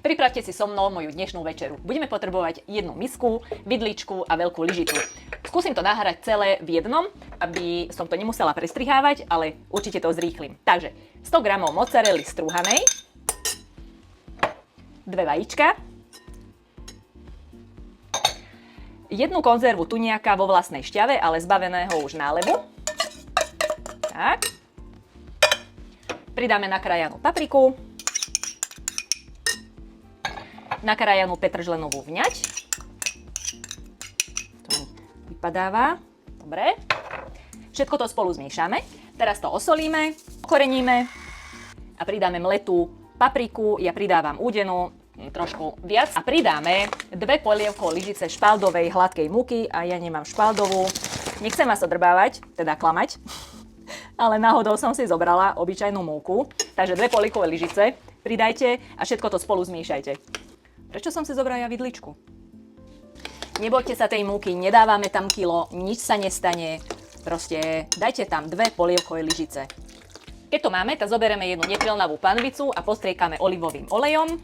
Pripravte si so mnou moju dnešnú večeru. Budeme potrebovať jednu misku, vidličku a veľkú lyžicu. Skúsim to nahrať celé v jednom, aby som to nemusela prestrihávať, ale určite to zrýchlim. Takže 100 g mozzarelly strúhanej, 2 vajíčka, jednu konzervu tuniaka vo vlastnej šťave, ale zbaveného už nálevu. Tak. Pridáme nakrájanú papriku, nakrájanú petržlenovú vňať. To mi vypadáva. Dobre. Všetko to spolu zmiešame. Teraz to osolíme, okoreníme a pridáme mletú papriku. Ja pridávam údenú, trošku viac. A pridáme 2 polievkov lyžice špaldovej hladkej múky a ja nemám špaldovú. Nechcem vás odrbávať, teda klamať, ale náhodou som si zobrala obyčajnú múku. Takže 2 polievkové lyžice pridajte a všetko to spolu zmiešajte. Prečo som si zobrala vidličku? Nebojte sa tej múky, nedávame tam kilo, nič sa nestane. Proste dajte tam 2 polievkové lyžice. Keď to máme, tak zoberieme jednu neprilnavú panvicu a postriekame olivovým olejom.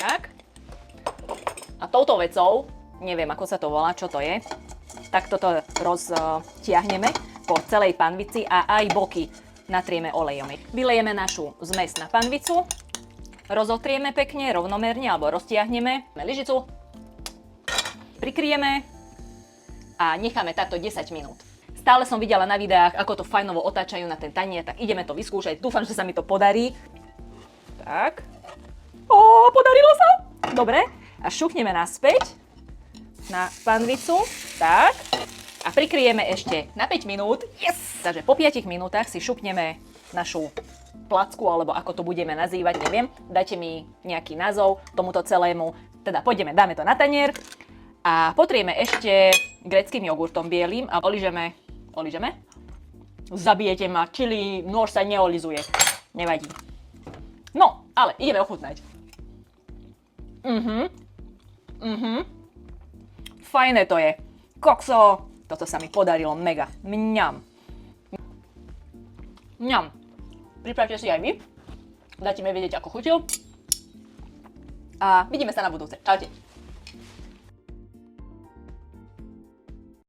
Tak. A touto vecou, neviem ako sa to volá, čo to je, tak toto roztiahneme po celej panvici a aj boky natrieme olejom. Vylejeme našu zmes na panvicu, rozotrieme pekne, rovnomerne alebo roztiahneme lyžicu, prikryjeme a necháme takto 10 minút. Stále som videla na videách, ako to fajnovo otáčajú na ten tanier, tak ideme to vyskúšať. Dúfam, že sa mi to podarí. Tak. Podarilo sa! Dobre. A šuchneme naspäť na panvicu. Tak. A prikryjeme ešte na 5 minút. Yes! Takže po 5 minútach si šupneme našu placku, alebo ako to budeme nazývať, neviem. Dajte mi nejaký názov tomuto celému. Teda dáme to na tanier. A potrieme ešte gréckym jogurtom bielým a oližeme. Zabijete ma, čili nôž sa neolizuje. Nevadí. No, ale ideme ochutnať. Fajné to je. Kokso. Toto sa mi podarilo mega. Mňam. Pripravte si aj vy. Dajte mi vedieť, ako chutil. A vidíme sa na budúce. Čaute.